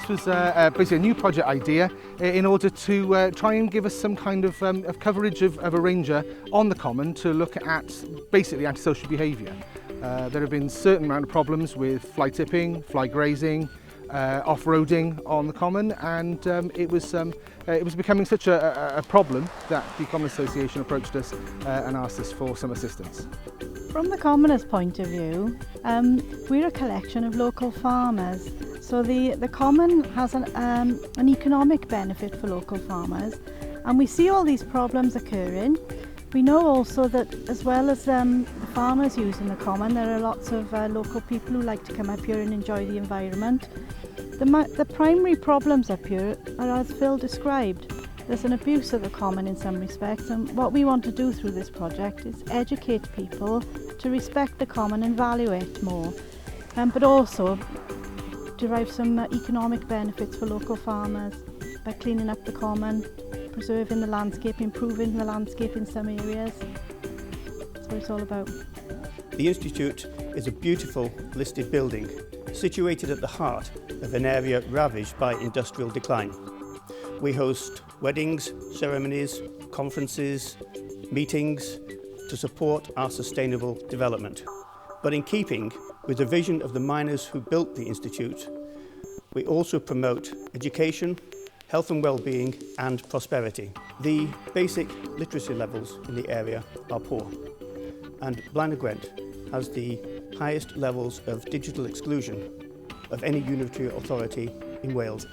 This was basically a new project idea in order to try and give us some kind of coverage of a ranger on the common to look at basically antisocial behaviour. There have been certain amount of problems with fly tipping, fly grazing, off-roading on the common, and it was becoming such a problem that the Common Association approached us and asked us for some assistance. From the commoner's point of view, we're a collection of local farmers. So the common has an economic benefit for local farmers, and we see all these problems occurring. We know also that as well as the farmers using the common, there are lots of local people who like to come up here and enjoy the environment. The primary problems up here are as Phil described. There's an abuse of the common in some respects, and what we want to do through this project is educate people to respect the common and value it more, but also derive some economic benefits for local farmers by cleaning up the common, preserving the landscape, improving the landscape in some areas. That's what it's all about. The Institute is a beautiful listed building situated at the heart of an area ravaged by industrial decline. We host weddings, ceremonies, conferences, meetings to support our sustainable development. But in keeping with the vision of the miners who built the Institute, we also promote education, health and well-being and prosperity. The basic literacy levels in the area are poor, and Blaenau Gwent has the highest levels of digital exclusion of any unitary authority in Wales.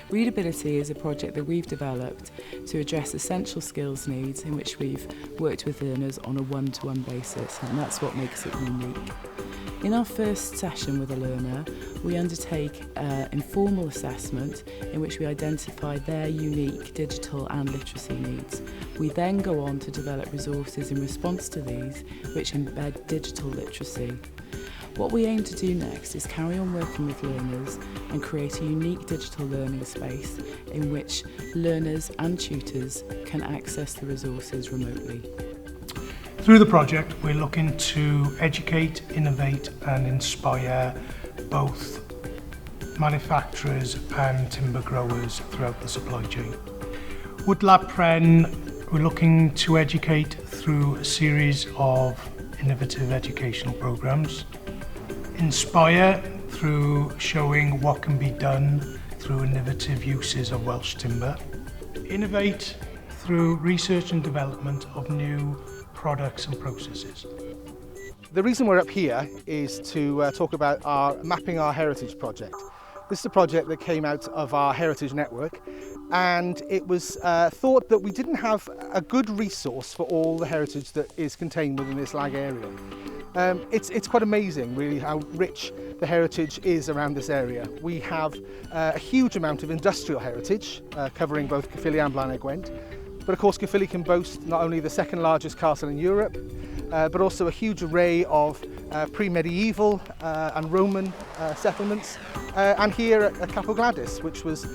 Readability is a project that we've developed to address essential skills needs in which we've worked with learners on a one-to-one basis, and that's what makes it unique. In our first session with a learner, we undertake an informal assessment in which we identify their unique digital and literacy needs. We then go on to develop resources in response to these, which embed digital literacy. What we aim to do next is carry on working with learners and create a unique digital learning space in which learners and tutors can access the resources remotely. Through the project, we're looking to educate, innovate and inspire both manufacturers and timber growers throughout the supply chain. Woodlab Pren, we're looking to educate through a series of innovative educational programs. Inspire through showing what can be done through innovative uses of Welsh timber. Innovate through research and development of new products and processes. The reason we're up here is to talk about our Mapping Our Heritage project. This is a project that came out of our Heritage Network, and it was thought that we didn't have a good resource for all the heritage that is contained within this lag area. It's quite amazing really how rich the heritage is around this area. We have a huge amount of industrial heritage covering both Caerphilly and Blaenau Gwent, but of course Caerphilly can boast not only the second largest castle in Europe, but also a huge array of pre-medieval and Roman settlements, and here at Capel Gladys, which was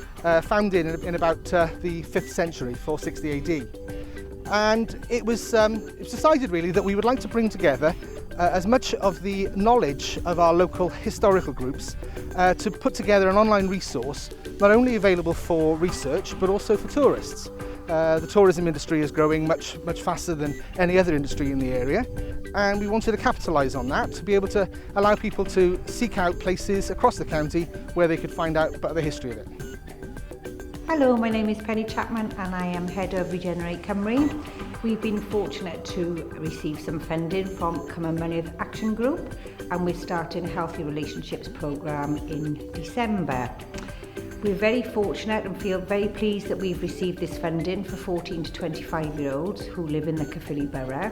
founded in about the 5th century, 460 AD. And it was decided really that we would like to bring together as much of the knowledge of our local historical groups to put together an online resource not only available for research but also for tourists. The tourism industry is growing much faster than any other industry in the area, and we wanted to capitalise on that to be able to allow people to seek out places across the county where they could find out about the history of it. Hello, my name is Penny Chapman and I am Head of Regenerate Cymru. We've been fortunate to receive some funding from Mynydd Action Group, and we're starting a Healthy Relationships programme in December. We're very fortunate and feel very pleased that we've received this funding for 14 to 25-year-olds who live in the Caerphilly borough.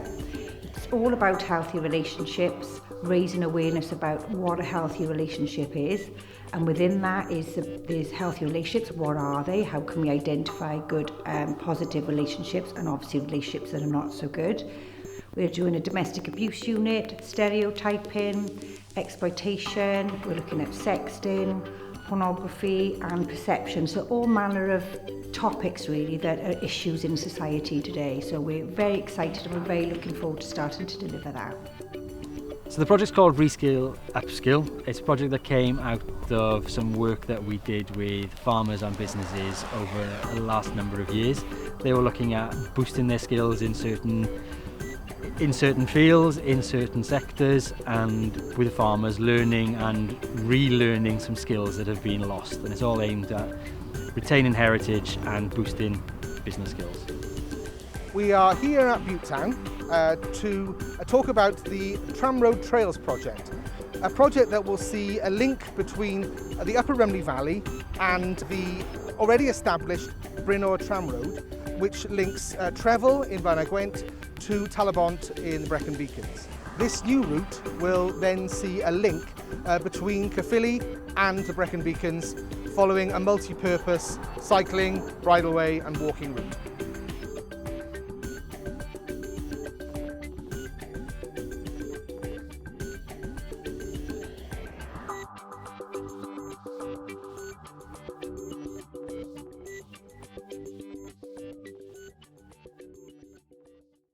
It's all about healthy relationships, raising awareness about what a healthy relationship is, and within that is healthy relationships. What are they? How can we identify good positive relationships and obviously relationships that are not so good? We're doing a domestic abuse unit, stereotyping, exploitation, we're looking at sexting, pornography and perception. So all manner of topics really that are issues in society today. So we're very excited and we're very looking forward to starting to deliver that. So the project's called Reskill Upskill. It's a project that came out of some work that we did with farmers and businesses over the last number of years. They were looking at boosting their skills in certain fields, in certain sectors, and with farmers learning and relearning some skills that have been lost. And it's all aimed at retaining heritage and boosting business skills. We are here at Butetown to talk about the Tramroad Trails project, a project that will see a link between the Upper Rhymney Valley and the already established Blaenau Tramroad, which links Caerphilly in Blaenau Gwent to Talabont in the Brecon Beacons. This new route will then see a link between Caerphilly and the Brecon Beacons, following a multi-purpose cycling, bridleway and walking route.